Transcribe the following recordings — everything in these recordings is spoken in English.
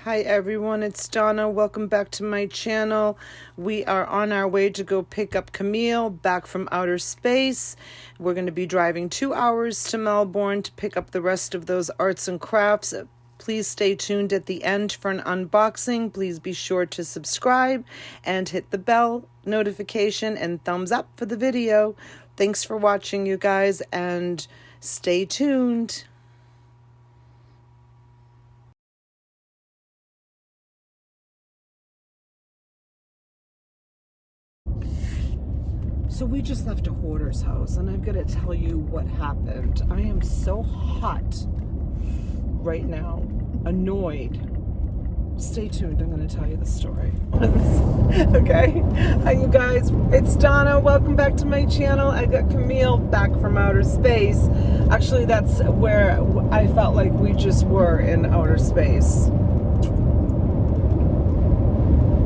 Hi everyone, it's Donna. Welcome back to my channel. We are on our way to go pick up Camille back from outer space. We're going to be driving 2 hours to Melbourne to pick up the rest of those arts and crafts. Please stay tuned at the end for an unboxing. Please be sure to subscribe and hit the bell notification and thumbs up for the video. Thanks for watching, you guys, and stay tuned. So we just left a Hoarders house, and I've got to tell you what happened. I am so hot right now, annoyed. Stay tuned, I'm going to tell you the story. Okay? Hi, you guys. It's Donna. Welcome back to my channel. I got Camille back from outer space. Actually, that's where I felt like we just were in outer space.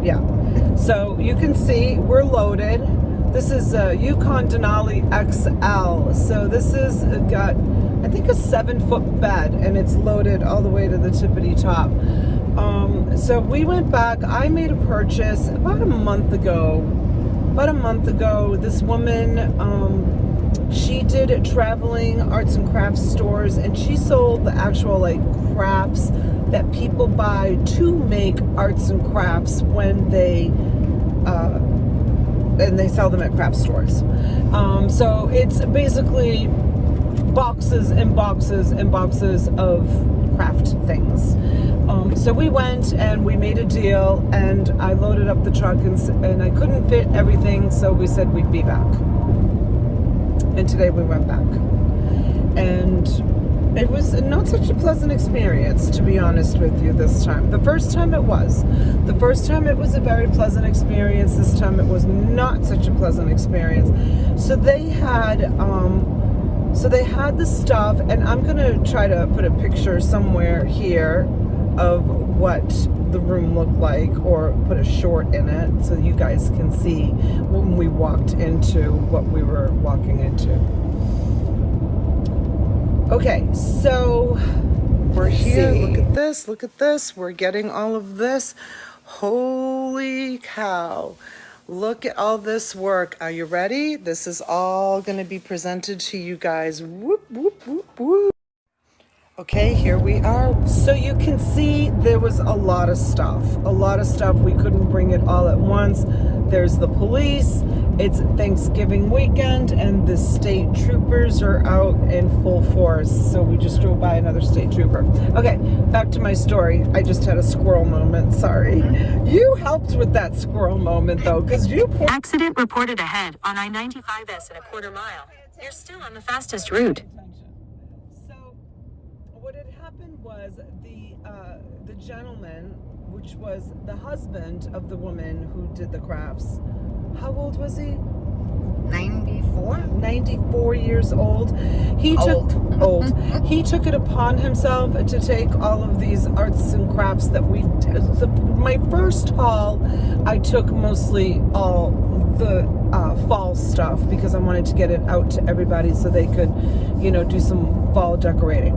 Yeah. So you can see we're loaded. This is a Yukon Denali XL. So this is got, I think, a 7-foot bed, and it's loaded all the way to the tippity top. So we went back. I made a purchase about a month ago. This woman, she did traveling arts and crafts stores, and she sold the actual crafts that people buy to make arts and crafts when they and they sell them at craft stores. So it's basically boxes and boxes and boxes of craft things. So we went and we made a deal, and I loaded up the truck, and I couldn't fit everything, so we said we'd be back. And today we went back. And it was not such a pleasant experience, to be honest with you, this time. The first time it was. The first time it was a very pleasant experience. This time it was not such a pleasant experience. So they had the stuff, and I'm going to try to put a picture somewhere here of what the room looked like, or put a short in it so you guys can see when we walked into what we were walking into. Okay, so we're here. Look at this. We're getting all of this. Holy cow. Look at all this work. Are you ready? This is all going to be presented to you guys. Whoop, whoop, whoop, whoop. Okay, here we are. So you can see there was a lot of stuff. We couldn't bring it all at once. There's the police. It's Thanksgiving weekend, and the state troopers are out in full force. So we just drove by another state trooper. Okay, back to my story. I just had a squirrel moment. Sorry. You helped with that squirrel moment, though, because you... Accident reported ahead on I-95S in a quarter mile. You're still on the fastest route. What had happened was the gentleman, which was the husband of the woman who did the crafts, how old was he? 94 years old. He took it upon himself to take all of these arts and crafts that we did. So my first haul, I took mostly all the fall stuff, because I wanted to get it out to everybody so they could, do some fall decorating.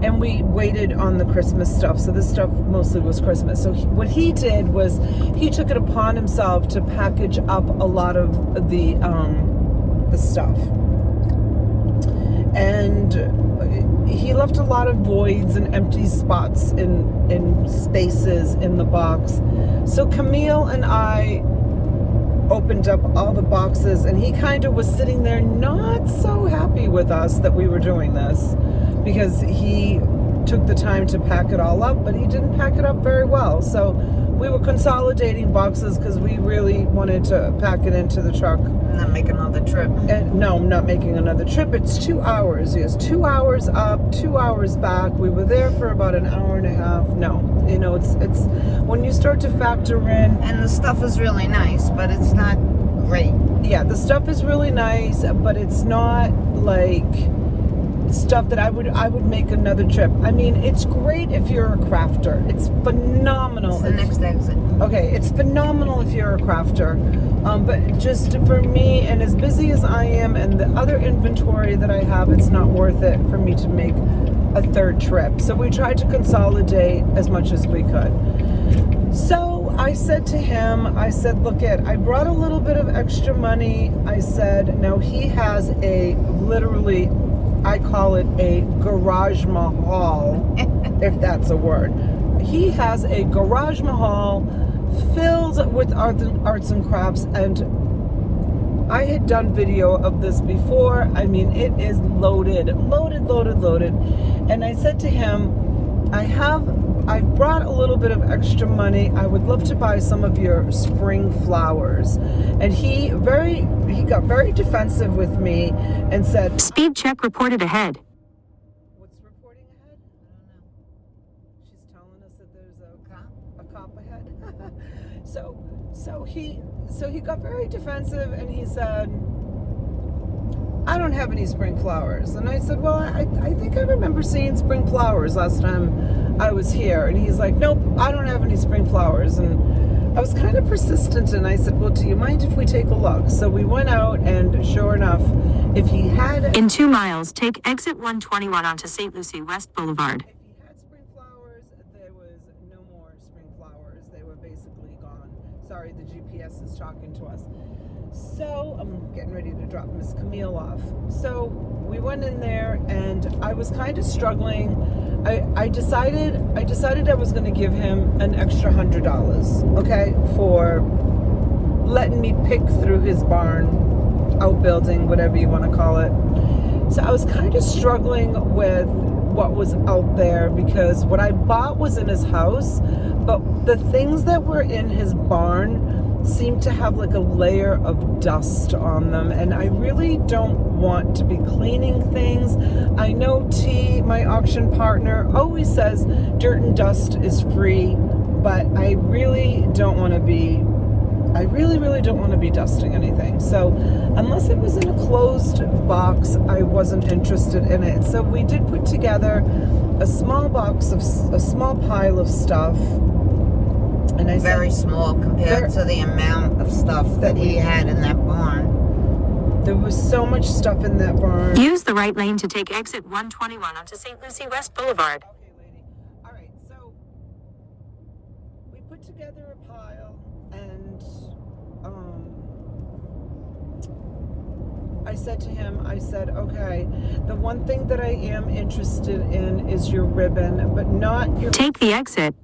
And we waited on the Christmas stuff. So this stuff mostly was Christmas. So what he did was he took it upon himself to package up a lot of the stuff. And he left a lot of voids and empty spots in spaces in the box. So Camille and I opened up all the boxes, and he kind of was sitting there not so happy with us that we were doing this, because he took the time to pack it all up, but he didn't pack it up very well. So we were consolidating boxes because we really wanted to pack it into the truck. Not make another trip. And no, I'm not making another trip. It's 2 hours. Yes, 2 hours up, 2 hours back. We were there for about an hour and a half. No, it's when you start to factor in. And the stuff is really nice, but it's not great. Yeah, the stuff is really nice, but it's not like stuff that I would make another trip. I mean, it's great if you're a crafter. It's phenomenal. It's the next exit. Okay, it's phenomenal if you're a crafter. But just for me, and as busy as I am and the other inventory that I have, it's not worth it for me to make a third trip. So we tried to consolidate as much as we could. So I said to him, I said, look I brought a little bit of extra money. I said, now he has a literally, I call it a garage mahal, if that's a word. He has a garage mahal filled with arts and crafts, and I had done video of this before. I mean, it is loaded. And I said to him, I brought a little bit of extra money. I would love to buy some of your spring flowers. And he got very defensive with me and said, Speed check reported ahead. what's reporting ahead? I don't know. She's telling us that there's a cop ahead. So he got very defensive, and he said, I don't have any spring flowers. And I said, well, I think I remember seeing spring flowers last time I was here. And he's like, nope, I don't have any spring flowers. And I was kind of persistent, and I said, well, do you mind if we take a look? So we went out, and sure enough, if he had... In 2 miles, take exit 121 onto St. Lucie West Boulevard. If he had spring flowers, there was no more spring flowers. They were basically gone. Sorry, the GPS is talking to us. So I'm getting ready to drop Miss Camille off. So we went in there, and I was kind of struggling. I decided I was going to give him an extra $100, okay, for letting me pick through his barn, outbuilding, whatever you want to call it. So I was kind of struggling with what was out there, because what I bought was in his house, but the things that were in his barn seem to have like a layer of dust on them, and I really don't want to be cleaning things. I know T, my auction partner, always says dirt and dust is free, but I really don't want to be dusting anything. So unless it was in a closed box, I wasn't interested in it. So we did put together a small pile of stuff. And I Very small compared to the amount of stuff that he had in that barn. There was so much stuff in that barn. Use the right lane to take exit 121 onto St. Lucie West Boulevard. Okay, lady. All right, so we put together a pile, and I said to him, I said, okay, the one thing that I am interested in is your ribbon, but not your... Take the exit.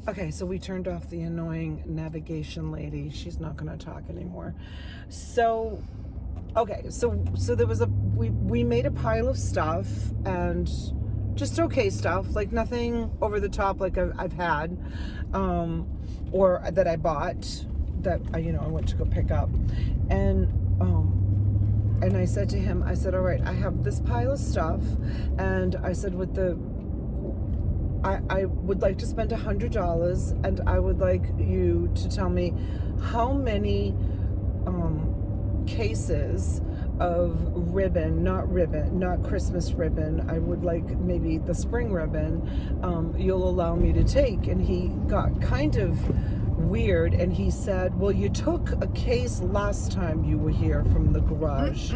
Okay, so we turned off the annoying navigation lady. She's not going to talk anymore. So, okay, so there was we made a pile of stuff, and just okay stuff, like nothing over the top like I've had, or that I bought, that I went to go pick up, and I said to him, I said, all right, I have this pile of stuff, and I said, I would like to spend $100, and I would like you to tell me how many cases of ribbon, not Christmas ribbon, I would like maybe the spring ribbon, you'll allow me to take. And he got kind of weird, and he said, well, you took a case last time you were here from the garage.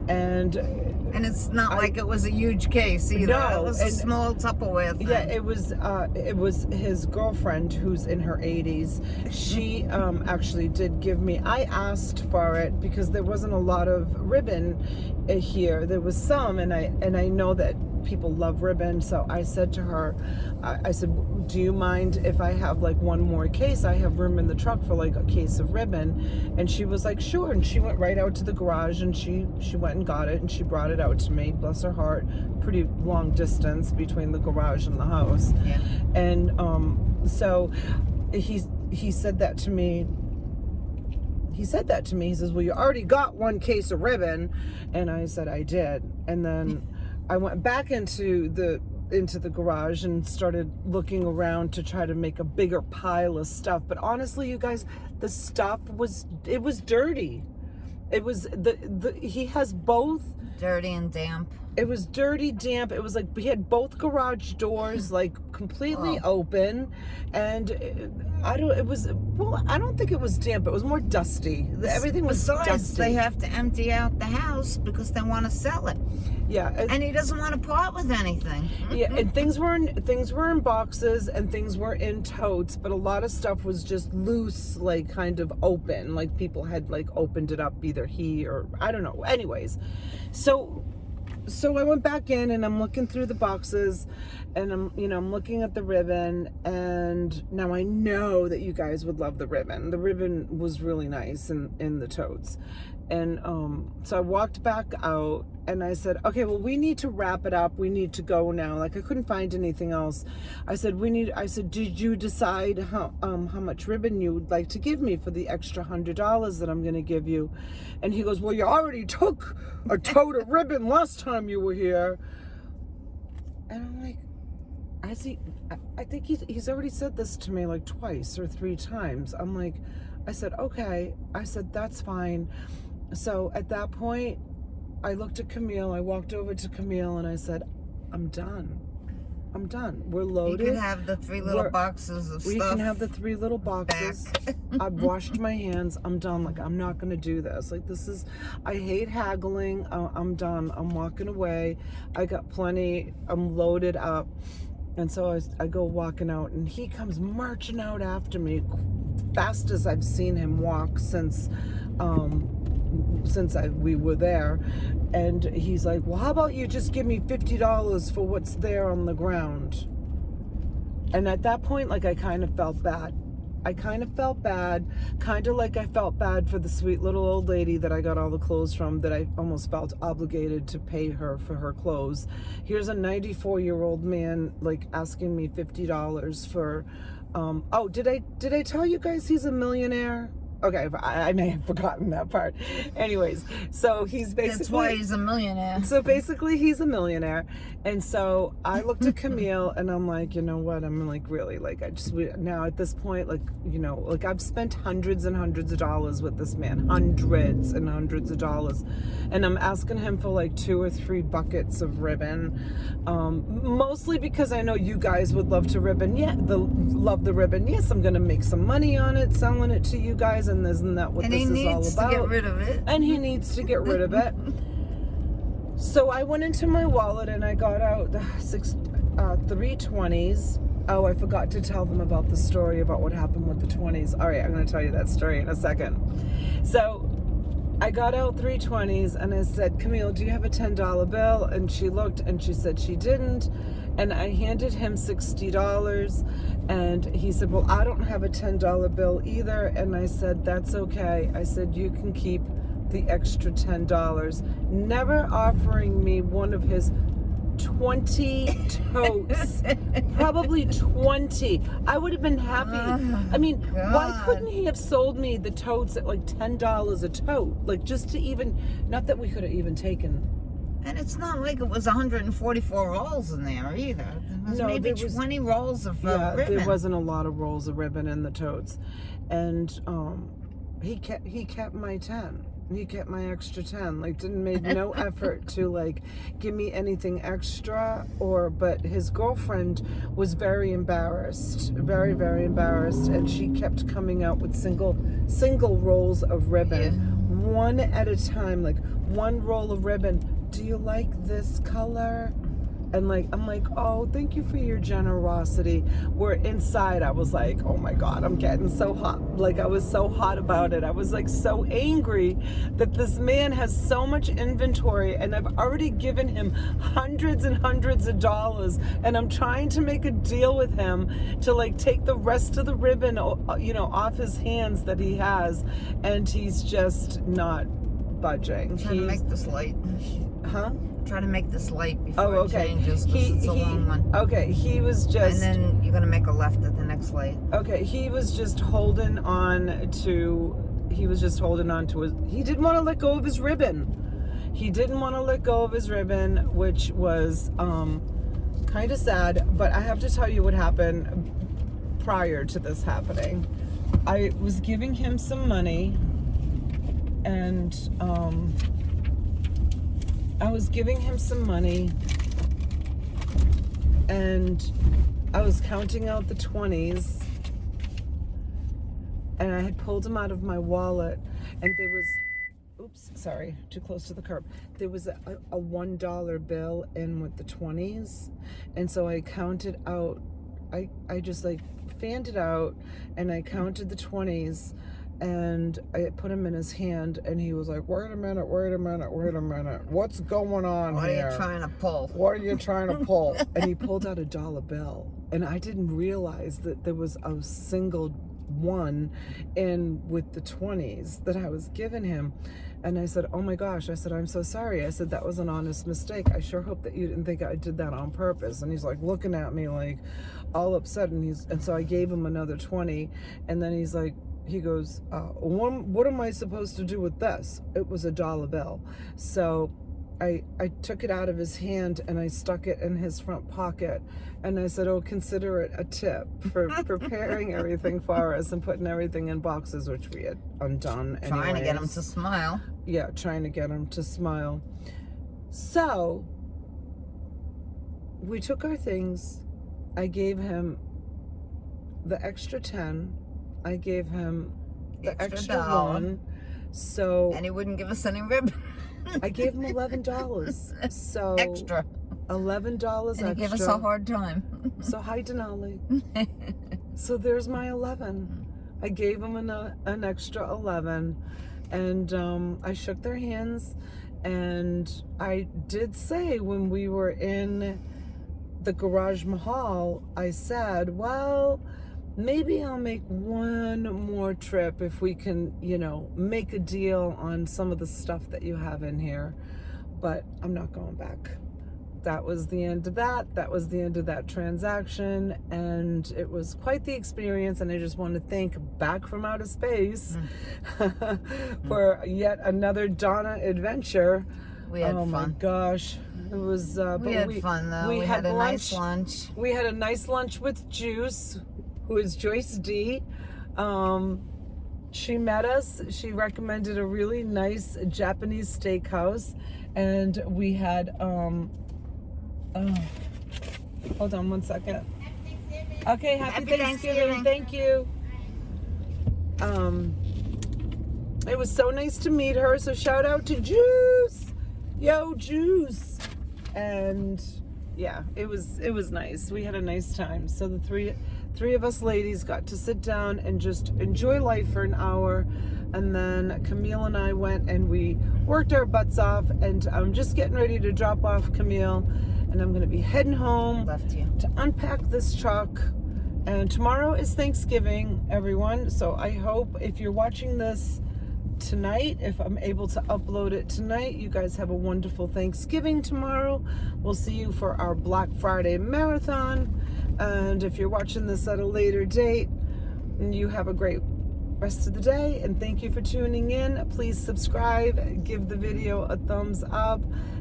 And it's not like it was a huge case either. No, it was a small Tupperware thing. Yeah, it was his girlfriend, who's in her 80s. She actually did give me, I asked for it because there wasn't a lot of ribbon here. There was some, and I know that people love ribbon, so I said to her, I said, do you mind if I have like one more case? I have room in the truck for like a case of ribbon. And she was like, sure. And she went right out to the garage, and she went and got it, and she brought it out to me. Bless her heart. Pretty long distance between the garage and the house. Yeah. And so he said that to me. He says, well, you already got one case of ribbon. And I said, I did. And then I went back into into the garage and started looking around to try to make a bigger pile of stuff. But honestly, you guys, the stuff was dirty. It was he has both dirty and damp. It was dirty, damp. It was like we had both garage doors like completely open, and I don't think it was damp. It was more dusty. Everything was dusty. They have to empty out the house because they want to sell it. Yeah, and he doesn't want to part with anything. Yeah, and things were in boxes and things were in totes, but a lot of stuff was just loose, like kind of open, like people had like opened it up, either he or I don't know. Anyways, so I went back in and I'm looking through the boxes and I'm looking at the ribbon, and now I know that you guys would love the ribbon. The ribbon was really nice in the totes. And so I walked back out and I said, okay, well, we need to wrap it up. We need to go now. Like I couldn't find anything else. I said, did you decide how much ribbon you would like to give me for the extra $100 that I'm going to give you? And he goes, well, you already took a tote of ribbon last time you were here. And I'm like, I think he's already said this to me like twice or 3 times. I said, okay. I said, that's fine. So at that point, I looked at Camille. I walked over to Camille and I said, I'm done. We're loaded. You can have the 3 little boxes of stuff. We can have the 3 little boxes. I've washed my hands. I'm done. Like, I'm not going to do this. Like, I hate haggling. I'm done. I'm walking away. I got plenty. I'm loaded up. And so I go walking out, and he comes marching out after me, fast as I've seen him walk since we were there. And he's like, well, how about you just give me $50 for what's there on the ground? And at that point, like, I kind of felt bad. Kind of like I felt bad for the sweet little old lady that I got all the clothes from, that I almost felt obligated to pay her for her clothes. Here's a 94-year-old man like asking me $50 for did I tell you guys he's a millionaire? Okay, I may have forgotten that part. Anyways, so he's basically... That's why he's a millionaire. So basically, he's a millionaire. And so I looked at Camille, and I'm like, you know what? I'm like, really, like, now at this point, like, like I've spent hundreds and hundreds of dollars with this man. Hundreds and hundreds of dollars. And I'm asking him for like 2 or 3 buckets of ribbon. Mostly because I know you guys would love to ribbon. Love the ribbon. Yes, I'm going to make some money on it, selling it to you guys. And isn't that what this is all about? And he needs to get rid of it. And he needs to get rid of it. So I went into my wallet and I got out the 3 20s. Oh, I forgot to tell them about the story about what happened with the 20s. All right, I'm going to tell you that story in a second. So I got out 3 20s and I said, Camille, do you have a $10 bill? And she looked and she said she didn't. And I handed him $60, and he said, well, I don't have a $10 bill either. And I said, that's okay. I said, you can keep the extra $10. Never offering me one of his 20 totes. Probably 20. I would have been happy. I mean, why couldn't he have sold me the totes at like $10 a tote? Like, just to even, not that we could have even taken. And it's not like it was 144 rolls in there either. There was maybe 20 rolls of ribbon. There wasn't a lot of rolls of ribbon in the totes. And he kept my 10. He kept my extra 10. Like, made no effort to like give me anything extra, but his girlfriend was very embarrassed, very, very embarrassed, and she kept coming out with single rolls of ribbon, one at a time, like 1 roll of ribbon. Do you like this color? And like, I'm like, oh, thank you for your generosity. Where inside I was like, oh my God, I'm getting so hot. Like, I was so hot about it. I was like so angry that this man has so much inventory and I've already given him hundreds and hundreds of dollars, and I'm trying to make a deal with him to like take the rest of the ribbon, off his hands that he has, and he's just not budging. Trying to make this light. Huh? Try to make this light before it changes, because it's a long one. Okay, he was just... And then you're going to make a left at the next light. Okay, he was just holding on to his... He didn't want to let go of his ribbon. Which was kind of sad, but I have to tell you what happened prior to this happening. I was giving him some money, and I was counting out the 20s, and I had pulled them out of my wallet, and there was, oops, sorry, too close to the curb. There was a $1 bill in with the 20s, and so I counted out, I just like fanned it out, and I counted the 20s, and I put them in his hand, and he was like, wait a minute, what's going on What here? are you trying to pull? What are you trying to pull? And he pulled out a dollar bill, and I didn't realize that there was a single one in with the 20s that I was giving him. And I said, oh my gosh, I said, I'm so sorry. I said, that was an honest mistake. I sure hope that you didn't think I did that on purpose. And he's like looking at me like all upset, and so I gave him another 20, and then he's like, he goes, what am I supposed to do with this? It was a dollar bill. So I took it out of his hand, and I stuck it in his front pocket, and I said, oh, consider it a tip for preparing everything for us and putting everything in boxes, which we had undone anyways. Trying to get him to smile. Yeah, trying to get him to smile. So we took our things. I gave him the extra 10. I gave him the extra $1. So, and he wouldn't give us any ribbon. I gave him $11. So Extra. $11 extra. And he gave us a hard time. So hi, Denali. So there's my 11. I gave him an extra 11, and I shook their hands, and I did say when we were in the Garage Mahal, I said, well, maybe I'll make one more trip if we can, make a deal on some of the stuff that you have in here. But I'm not going back. That was the end of that. That was the end of that transaction. And it was quite the experience. And I just want to thank Back from Outer Space for yet another Donna adventure. We had fun. Oh my gosh. It was, we had fun though. We had a nice lunch. We had a nice lunch with Juice, who is Joyce D. She met us. She recommended a really nice Japanese steakhouse, and we had hold on one second. Okay, happy Thanksgiving. Thank you. It was so nice to meet her. So shout out to Juice. Yo, Juice. And yeah, it was nice. We had a nice time. So the three of us ladies got to sit down and just enjoy life for an hour, and then Camille and I went and we worked our butts off, and I'm just getting ready to drop off Camille, and I'm going to be heading home to unpack this truck. And tomorrow is Thanksgiving, everyone, so I hope if you're watching this tonight, if I'm able to upload it tonight, you guys have a wonderful Thanksgiving tomorrow. We'll see you for our Black Friday marathon, and if you're watching this at a later date, you have a great rest of the day, and thank you for tuning in. Please subscribe, give the video a thumbs up,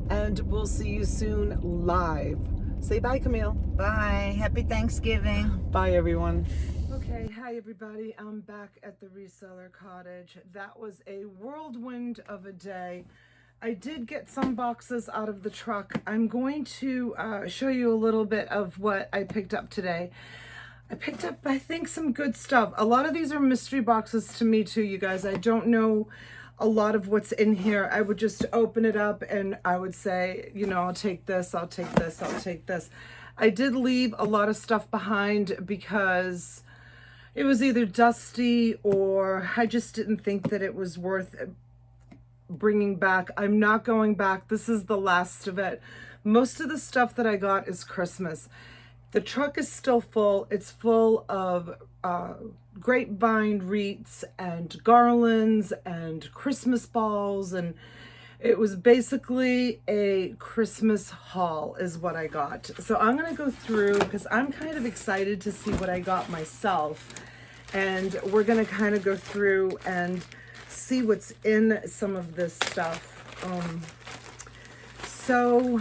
and we'll see you soon live. Say bye, Camille. Bye. Happy Thanksgiving. Bye, everyone. Okay, hi everybody. I'm back at the reseller cottage. That was a whirlwind of a day. I did get some boxes out of the truck. I'm going to show you a little bit of what I picked up today. I picked up, I think, some good stuff. A lot of these are mystery boxes to me too, you guys. I don't know a lot of what's in here. I would just open it up and I would say, I'll take this, I'll take this, I'll take this. I did leave a lot of stuff behind because it was either dusty or I just didn't think that it was worth bringing back. I'm not going back. This is the last of it. Most of the stuff that I got is Christmas. The truck is still full. It's full of grapevine wreaths and garlands and Christmas balls, and it was basically a Christmas haul is what I got. So I'm going to go through because I'm kind of excited to see what I got myself, and we're going to kind of go through and see what's in some of this stuff. So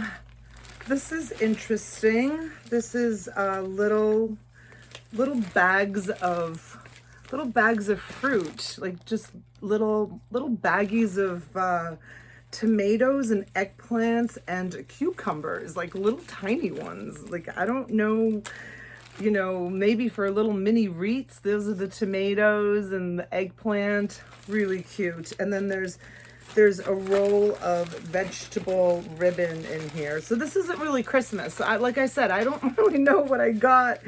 This is interesting. This is little bags of fruit, like just little baggies of tomatoes and eggplants and cucumbers, like little tiny ones. Like, I don't know, you know, maybe for little mini wreaths. Those are the tomatoes and the eggplant. Really cute. And then there's a roll of vegetable ribbon in here. So this isn't really Christmas. Like I said, I don't really know what I got,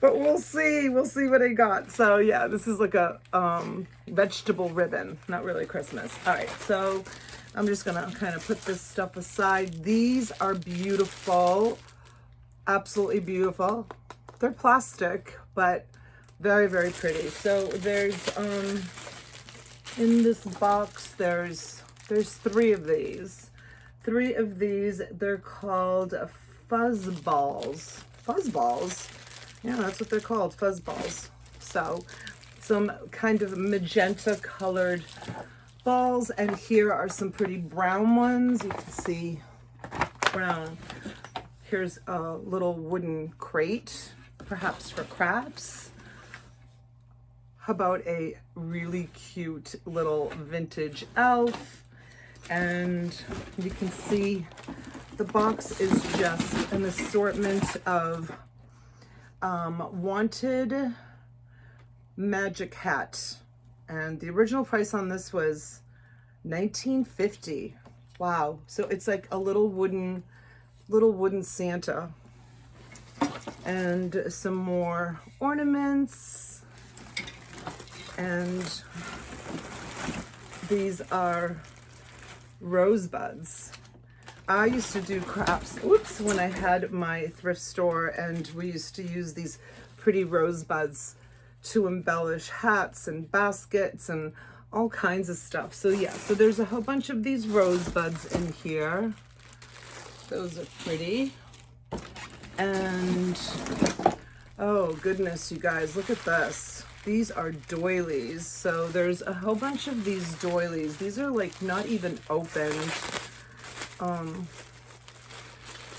but we'll see what I got. So yeah, this is like a vegetable ribbon, not really Christmas. All right, so I'm just gonna kind of put this stuff aside. These are beautiful, absolutely beautiful. They're plastic, but very, very pretty. So there's in this box, there's three of these. They're called fuzz balls. Fuzz balls? Yeah, that's what they're called, fuzz balls. So some kind of magenta colored balls, and here are some pretty brown ones. You can see brown. Here's a little wooden crate, perhaps for crafts. How about a really cute little vintage elf? And you can see the box is just an assortment of wanted magic hat. And the original price on this was $19.50. Wow. So it's like a little wooden Santa. And some more ornaments. And these are rosebuds. I used to do crafts, when I had my thrift store, and we used to use these pretty rosebuds to embellish hats and baskets and all kinds of stuff. So yeah, so there's a whole bunch of these rosebuds in here. Those are pretty. And oh goodness, you guys, look at this. These are doilies. So there's a whole bunch of these doilies. These are like not even opened.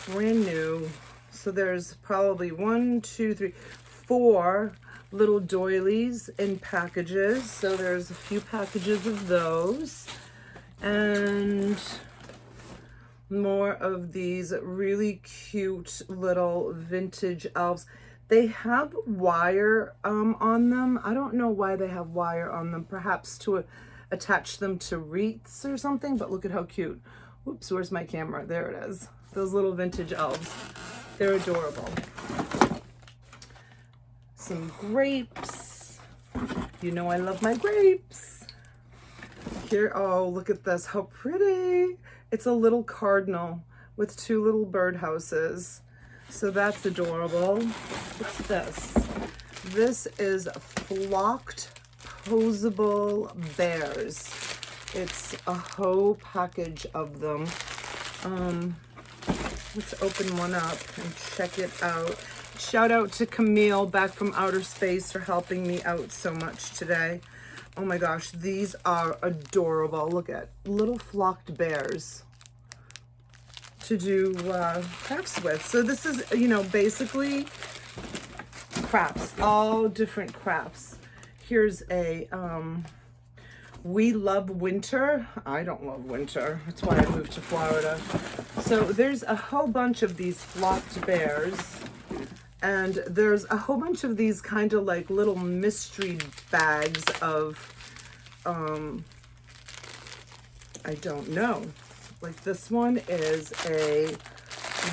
Brand new. So there's probably 1, 2, 3, 4 little doilies in packages. So there's a few packages of those. And more of these really cute little vintage elves. They have wire on them. I don't know why they have wire on them, perhaps to attach them to wreaths or something, but look at how cute. Oops, where's my camera? There it is. Those little vintage elves. They're adorable. Some grapes. You know I love my grapes. Here, oh, look at this. How pretty. It's a little cardinal with 2 little birdhouses. So that's adorable. What's this? This is flocked posable bears. It's a whole package of them. Let's open one up and check it out. Shout out to Camille back from outer space for helping me out so much today. Oh my gosh, these are adorable. Look at little flocked bears to do crafts with. So this is, you know, basically crafts, all different crafts. Here's a we love winter. I don't love winter. That's why I moved to Florida. So there's a whole bunch of these flocked bears, and there's a whole bunch of these kind of like little mystery bags of I don't know. Like this one is a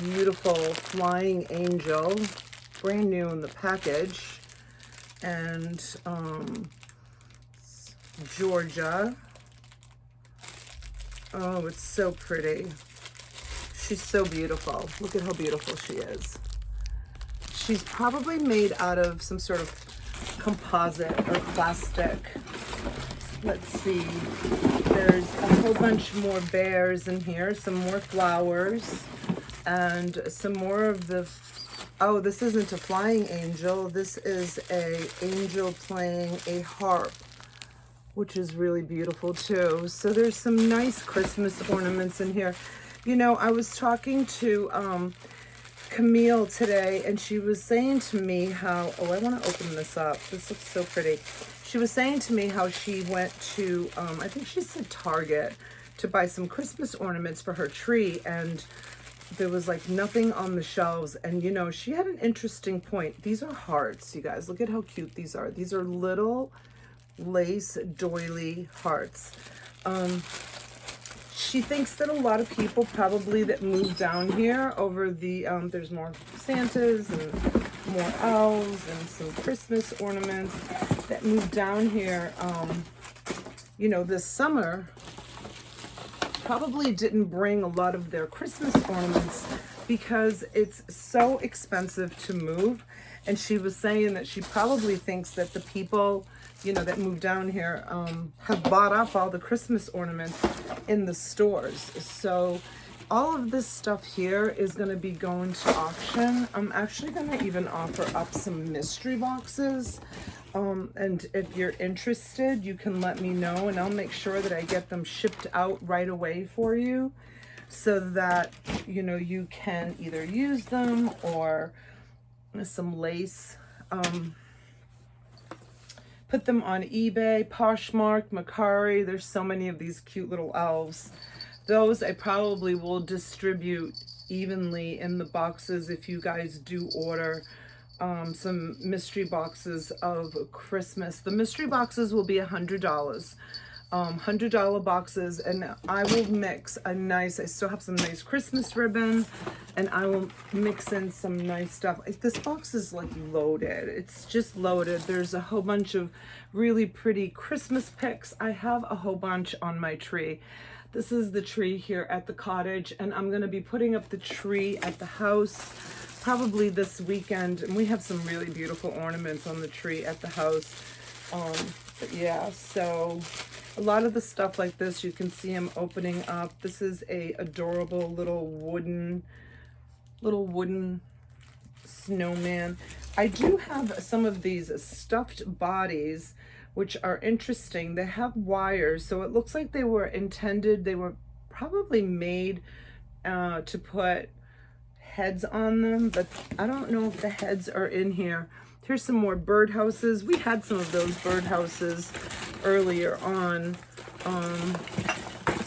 beautiful flying angel, brand new in the package, and Georgia. Oh, it's so pretty. She's so beautiful. Look at how beautiful she is. She's probably made out of some sort of composite or plastic. Let's see. There's a whole bunch more bears in here, some more flowers, and some more of the, oh, this isn't a flying angel. This is a angel playing a harp, which is really beautiful too. So there's some nice Christmas ornaments in here. You know, I was talking to Camille today, and she was saying to me how, oh, I want to open this up. This looks so pretty. She was saying to me how she went to, I think she said Target, to buy some Christmas ornaments for her tree, and there was like nothing on the shelves. And you know, she had an interesting point. These are hearts, you guys. Look at how cute these are. These are little lace doily hearts. She thinks that a lot of people probably that move down here over the, there's more Santas and more elves and some Christmas ornaments that move down here, you know, this summer, probably didn't bring a lot of their Christmas ornaments because it's so expensive to move. And she was saying that she probably thinks that the people, you know, that moved down here have bought up all the Christmas ornaments in the stores. So all of this stuff here is going to be going to auction. I'm actually going to even offer up some mystery boxes. And if you're interested, you can let me know, and I'll make sure that I get them shipped out right away for you so that, you know, you can either use them or some lace. Put them on eBay, Poshmark, Mercari. There's so many of these cute little elves. Those I probably will distribute evenly in the boxes if you guys do order some mystery boxes of Christmas. The mystery boxes will be $100. $100 boxes, and I will mix a nice, I still have some nice Christmas ribbon, and I will mix in some nice stuff. This box is like loaded. It's just loaded. There's a whole bunch of really pretty Christmas pics. I have a whole bunch on my tree. This is the tree here at the cottage, and I'm going to be putting up the tree at the house probably this weekend, and we have some really beautiful ornaments on the tree at the house. But yeah, so a lot of the stuff like this, you can see them opening up. This is a adorable little wooden snowman. I do have some of these stuffed bodies, which are interesting. They have wires, so it looks like they were intended, they were probably made to put heads on them, but I don't know if the heads are in here. Here's some more birdhouses. We had some of those birdhouses earlier on.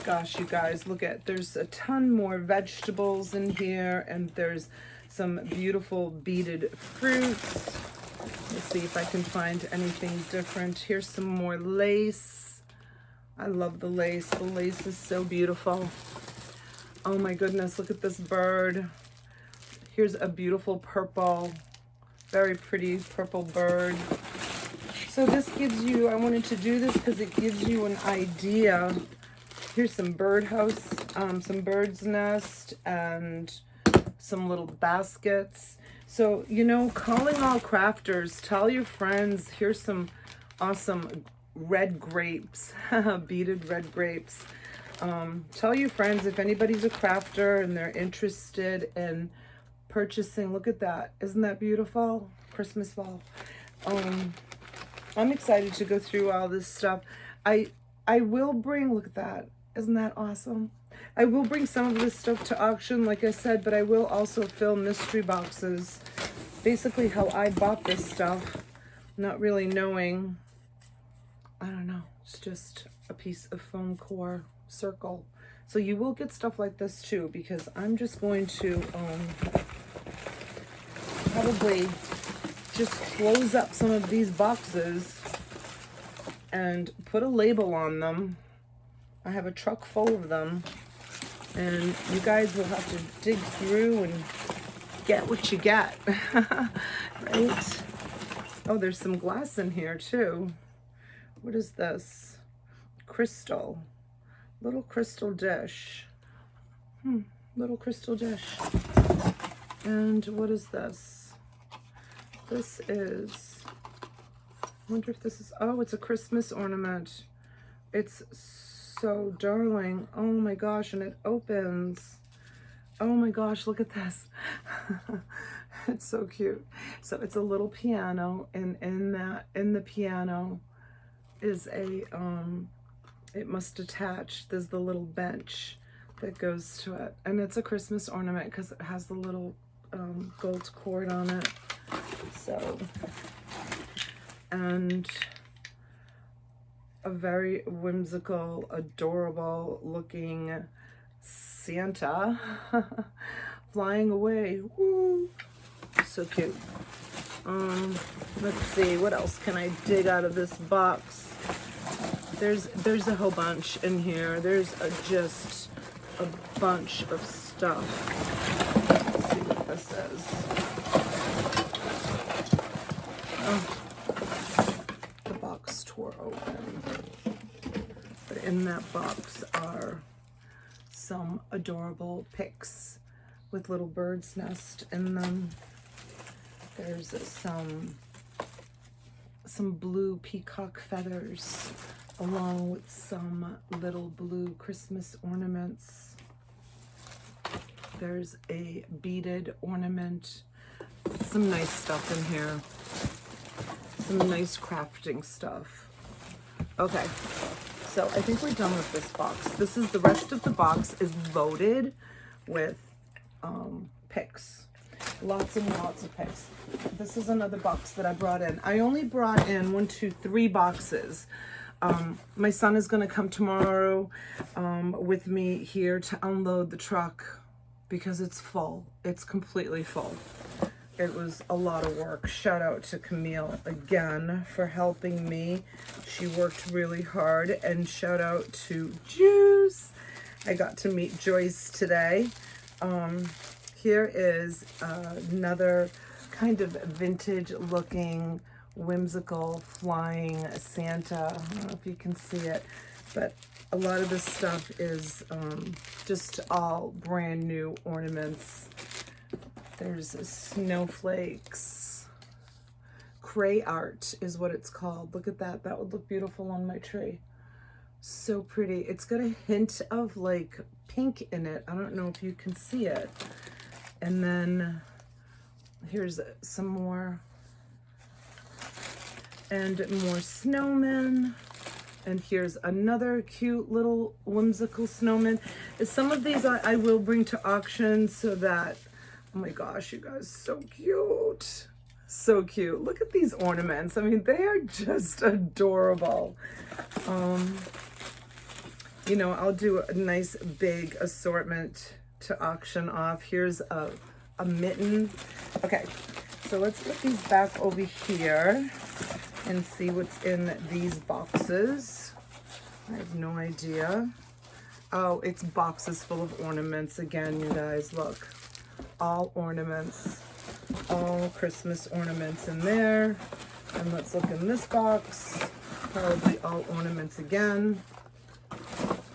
Gosh, you guys, look at, there's a ton more vegetables in here, and there's some beautiful beaded fruits. Let's see if I can find anything different. Here's some more lace. I love the lace. The lace is so beautiful. Oh my goodness, look at this bird. Here's a beautiful purple, very pretty purple bird. So this gives you, I wanted to do this because it gives you an idea. Here's some birdhouse, some bird's nest, and some little baskets. So, you know, calling all crafters, tell your friends, here's some awesome red grapes, beaded red grapes. Tell your friends if anybody's a crafter and they're interested in purchasing. Look at that. Isn't that beautiful? Christmas ball. I'm excited to go through all this stuff. I will bring, look at that. Isn't that awesome? I will bring some of this stuff to auction, like I said, but I will also film mystery boxes. Basically how I bought this stuff, not really knowing, I don't know, it's just a piece of foam core circle. So you will get stuff like this too, because I'm just going to probably just close up some of these boxes and put a label on them. I have a truck full of them, and you guys will have to dig through and get what you get. Right? Oh, there's some glass in here too. What is this? Crystal. Little crystal dish. Little crystal dish. And what is this? This is, I wonder if this is, oh, it's a Christmas ornament. It's so darling. Oh my gosh, and it opens. Oh my gosh, look at this. It's so cute. So it's a little piano, and in the piano is a, it must attach, there's the little bench that goes to it. And it's a Christmas ornament because it has the little gold cord on it. So, and a very whimsical, adorable looking Santa flying away. Woo! So cute. Let's see, what else can I dig out of this box? There's a whole bunch in here. There's just a bunch of stuff. Let's see what this is. Oh, the box tore open. But in that box are some adorable pics with little bird's nest in them. There's some blue peacock feathers along with some little blue Christmas ornaments. There's a beaded ornament. Some nice stuff in here. Some nice crafting stuff. Okay, so I think we're done with this box. This is the rest of the box is loaded with picks. Lots and lots of picks. This is another box that I brought in. I only brought in 1, 2, 3 boxes. My son is going to come tomorrow with me here to unload the truck because it's full. It's completely full. It was a lot of work. Shout out to Camille again for helping me. She worked really hard. And shout out to Juice. I got to meet Joyce today. Here is another kind of vintage looking, whimsical, flying Santa. I don't know if you can see it, but a lot of this stuff is just all brand new ornaments. There's snowflakes. Cray art is what it's called. Look at that. That would look beautiful on my tree. So pretty. It's got a hint of like pink in it. I don't know if you can see it. And then here's some more. And more snowmen. And here's another cute little whimsical snowman. Some of these I will bring to auction so that, oh my gosh, you guys, so cute. So cute. Look at these ornaments. I mean, they are just adorable. You know, I'll do a nice big assortment to auction off. Here's a mitten. Okay, so let's put these back over here and see what's in these boxes. I have no idea. Oh, it's boxes full of ornaments again, you guys. Look, all ornaments, all Christmas ornaments in there. And let's look in this box, probably all ornaments again.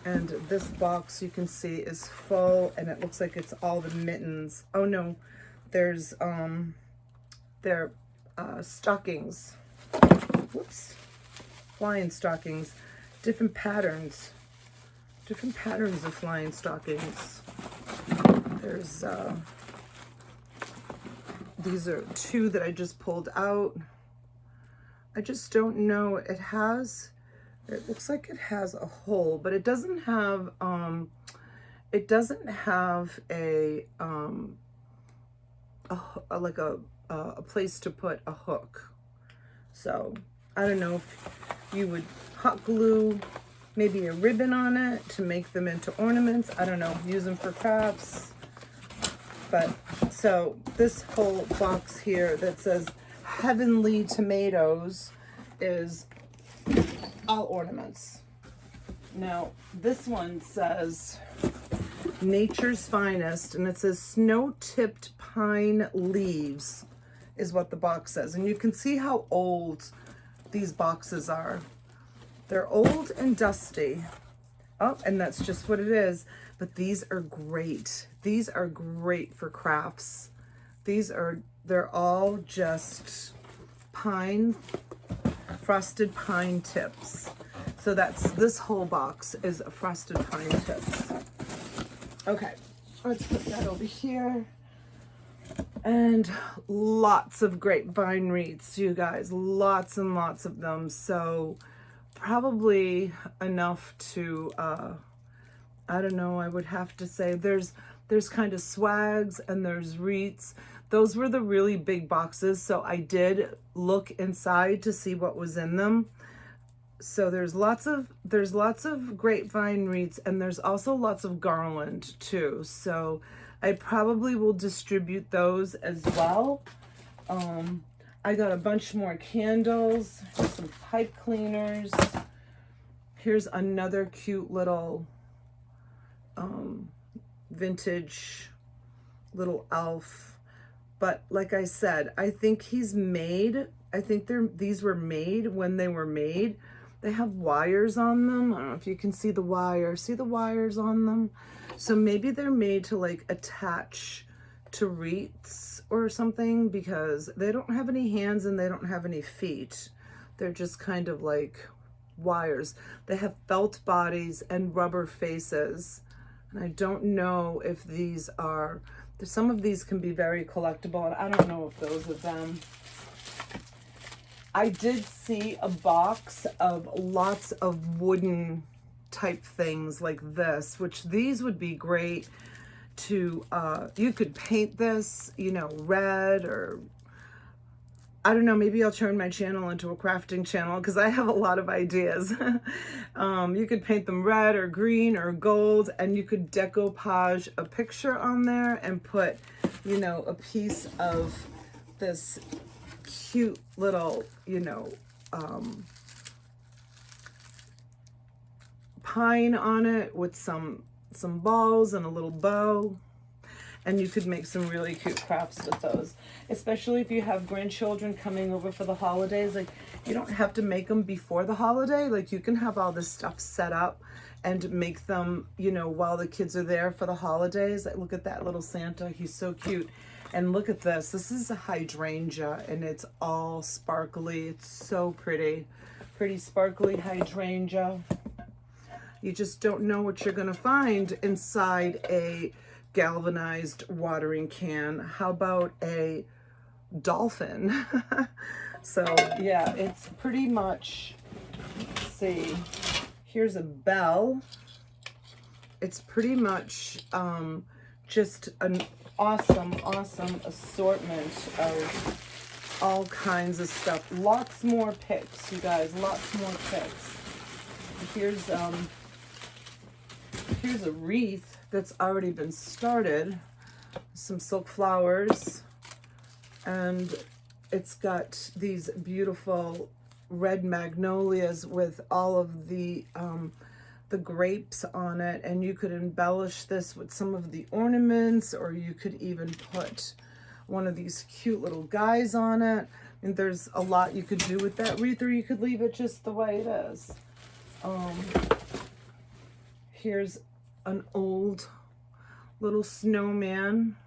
And this box you can see is full, and it looks like it's all the mittens. Oh no, there's they're stockings. Whoops, flying stockings, different patterns of flying stockings. There's these are 2 that I just pulled out. I just don't know. It looks like it has a hole, but it doesn't have a place to put a hook. So I don't know if you would hot glue maybe a ribbon on it to make them into ornaments. I don't know, use them for crafts. But so this whole box here that says Heavenly Tomatoes is all ornaments. Now this one says Nature's Finest, and it says Snow-Tipped Pine Leaves is what the box says. And you can see how old these boxes are. They're old and dusty. Oh, and that's just what it is. But these are great. These are great for crafts. They're all just pine, frosted pine tips. So this whole box is frosted pine tips. Okay, let's put that over here. And lots of grapevine wreaths, you guys, lots and lots of them. So probably enough to I don't know, I would have to say there's kind of swags and there's wreaths. Those were the really big boxes, so I did look inside to see what was in them. So there's lots of grapevine wreaths, and there's also lots of garland too. So I probably will distribute those as well. I got a bunch more candles, some pipe cleaners. Here's another cute little vintage little elf. But like I said, I think these were made when they were made. They have wires on them. I don't know if you can see the wire. See the wires on them? So maybe they're made to like attach to wreaths or something, because they don't have any hands and they don't have any feet. They're just kind of like wires. They have felt bodies and rubber faces. And I don't know if these are, some of these can be very collectible, and I don't know if those are them. I did see a box of lots of wooden type things like this, which these would be great to, you could paint this, you know, red, or I don't know, maybe I'll turn my channel into a crafting channel because I have a lot of ideas. You could paint them red or green or gold, and you could decoupage a picture on there and put, you know, a piece of this cute little, you know, pine on it with some balls and a little bow. And you could make some really cute crafts with those, especially if you have grandchildren coming over for the holidays. Like, you don't have to make them before the holiday. Like, you can have all this stuff set up and make them, you know, while the kids are there for the holidays. Like, look at that little Santa. He's so cute. And look at this. This is a hydrangea, and it's all sparkly. It's so pretty. Pretty sparkly hydrangea. You just don't know what you're going to find inside a galvanized watering can. How about a dolphin? So yeah, it's pretty much, let's see, here's a bell. It's pretty much just an awesome assortment of all kinds of stuff. Lots more picks, you guys, lots more picks. Here's a wreath that's already been started, some silk flowers, and it's got these beautiful red magnolias with all of the grapes on it, and you could embellish this with some of the ornaments, or you could even put one of these cute little guys on it. And there's a lot you could do with that wreath, or you could leave it just the way it is. Here's an old little snowman.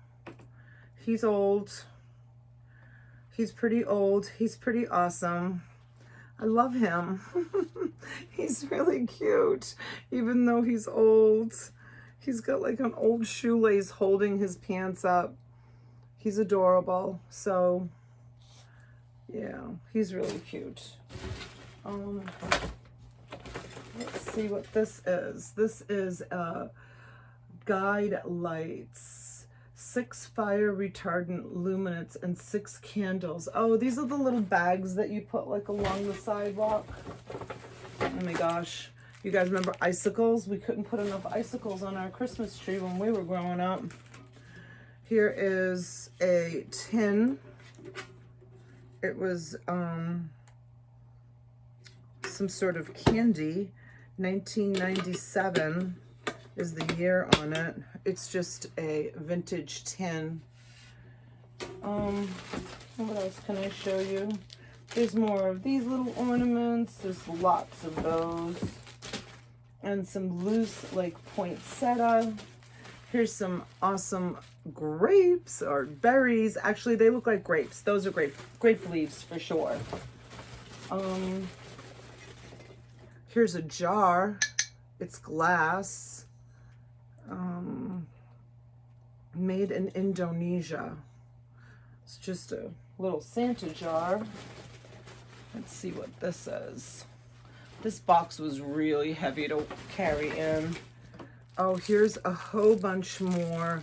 He's old. He's pretty old. He's pretty awesome. I love him. He's really cute, even though he's old. He's got like an old shoelace holding his pants up. He's adorable. So yeah, he's really cute. Let's see what this is. This is guide lights, 6 fire retardant luminance, and 6 candles. Oh, these are the little bags that you put like along the sidewalk. Oh my gosh. You guys remember icicles? We couldn't put enough icicles on our Christmas tree when we were growing up. Here is a tin. It was some sort of candy. 1997 is the year on it. It's just a vintage tin. What else can I show you? There's more of these little ornaments. There's lots of those. And some loose like poinsettia. Here's some awesome grapes or berries. Actually, they look like grapes. Those are grape leaves for sure. Here's a jar. It's glass. Made in Indonesia. It's just a little Santa jar. Let's see what this is. This box was really heavy to carry in. Oh, here's a whole bunch more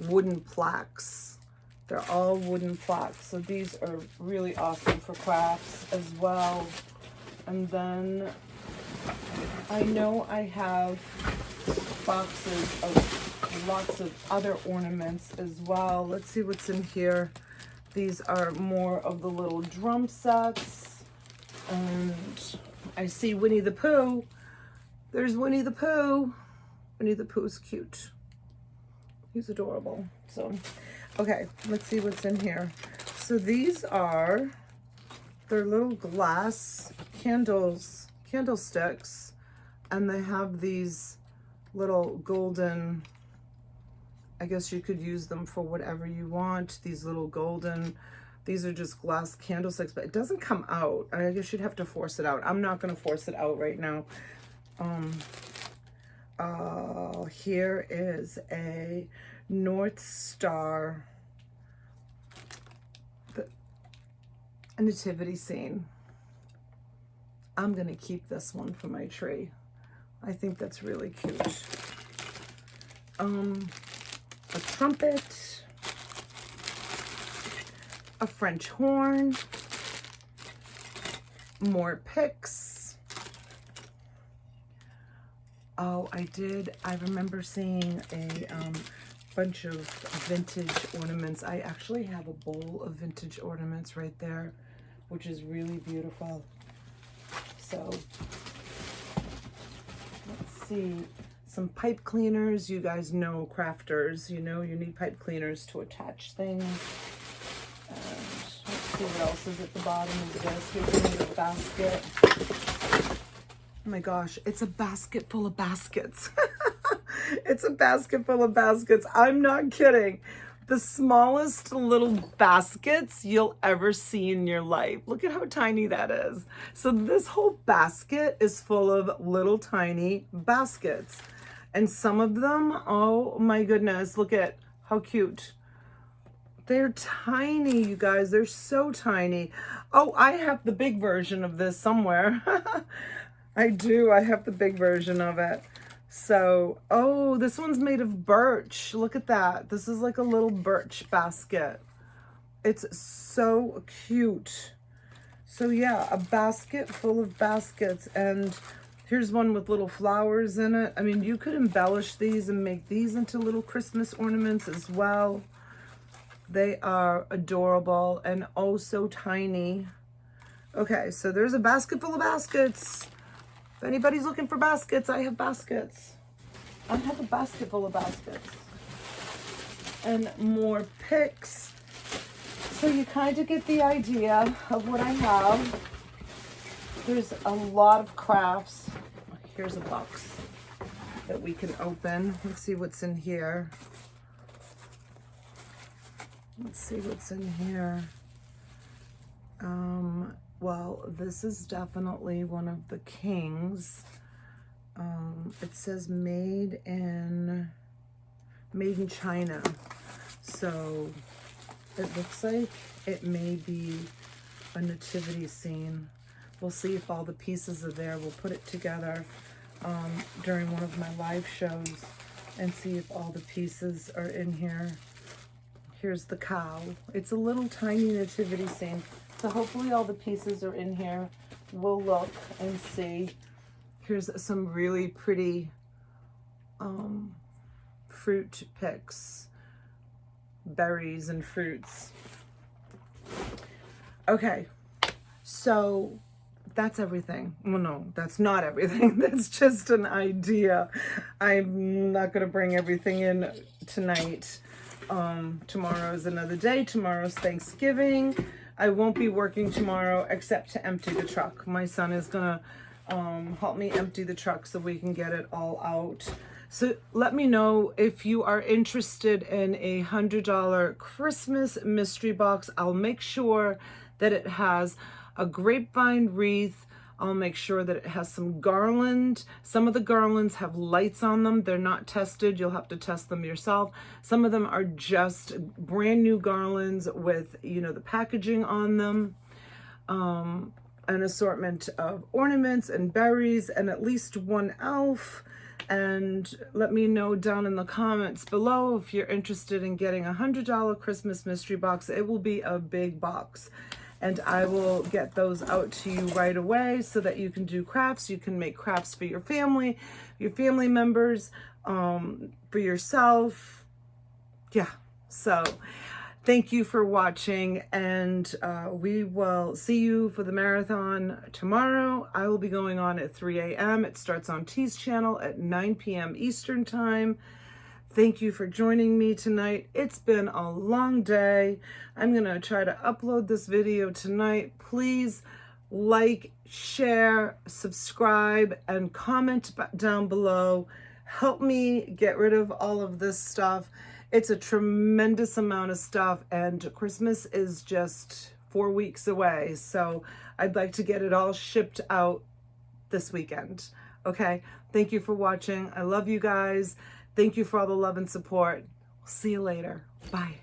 wooden plaques. They're all wooden plaques. So these are really awesome for crafts as well. And then I know I have boxes of lots of other ornaments as well. Let's see what's in here. These are more of the little drum sets. And I see Winnie the Pooh. There's Winnie the Pooh. Winnie the Pooh's cute. He's adorable. So, okay, let's see what's in here. So these are, they're little glass candlesticks, and they have these little golden, I guess you could use them for whatever you want. These little golden, these are just glass candlesticks, but it doesn't come out. I guess you'd have to force it out. I'm not going to force it out right now. Here is a North Star, a nativity scene. I'm going to keep this one for my tree. I think that's really cute. A trumpet, a French horn, more picks. Oh, I remember seeing a bunch of vintage ornaments. I actually have a bowl of vintage ornaments right there, which is really beautiful. So let's see, some pipe cleaners. You guys know crafters, you know you need pipe cleaners to attach things. And let's see what else is at the bottom of this. Here's another basket. Oh my gosh, it's a basket full of baskets. It's a basket full of baskets. I'm not kidding. The smallest little baskets you'll ever see in your life. Look at how tiny that is. So this whole basket is full of little tiny baskets. And some of them, oh my goodness, look at how cute. They're tiny, you guys. They're so tiny. Oh, I have the big version of this somewhere. I do. I have the big version of it. So, oh, this one's made of birch. Look at that. This is like a little birch basket. It's so cute. So yeah, a basket full of baskets. And here's one with little flowers in it. I mean, you could embellish these and make these into little Christmas ornaments as well. They are adorable and oh so tiny. Okay, so there's a basket full of baskets. If anybody's looking for baskets, I have baskets. I have a basket full of baskets. And more picks. So you kind of get the idea of what I have. There's a lot of crafts. Here's a box that we can open. Let's see what's in here. Let's see what's in here. Well, this is definitely one of the kings. It says made in China. So it looks like it may be a nativity scene. We'll see if all the pieces are there. We'll put it together during one of my live shows and see if all the pieces are in here. Here's the cow. It's a little tiny nativity scene. So hopefully all the pieces are in here. We'll look and see. Here's some really pretty fruit picks, berries and fruits. Okay, so that's everything. Well, no, that's not everything. That's just an idea. I'm not going to bring everything in tonight. Tomorrow is another day. Tomorrow's Thanksgiving. I won't be working tomorrow except to empty the truck. My son is gonna help me empty the truck so we can get it all out. So let me know if you are interested in a $100 Christmas mystery box. I'll make sure that it has a grapevine wreath. I'll make sure that it has some garland. Some of the garlands have lights on them. They're not tested. You'll have to test them yourself. Some of them are just brand new garlands with, you know, the packaging on them. An assortment of ornaments and berries and at least one elf. And let me know down in the comments below if you're interested in getting a $100 Christmas mystery box. It will be a big box. And I will get those out to you right away so that you can do crafts. You can make crafts for your family members, for yourself. Yeah, so thank you for watching, and we will see you for the marathon tomorrow. I will be going on at 3 a.m. It starts on T's channel at 9 p.m. Eastern time. Thank you for joining me tonight. It's been a long day. I'm going to try to upload this video tonight. Please like, share, subscribe, and comment down below. Help me get rid of all of this stuff. It's a tremendous amount of stuff, and Christmas is just 4 weeks away. So I'd like to get it all shipped out this weekend. Okay, thank you for watching. I love you guys. Thank you for all the love and support. We'll see you later. Bye.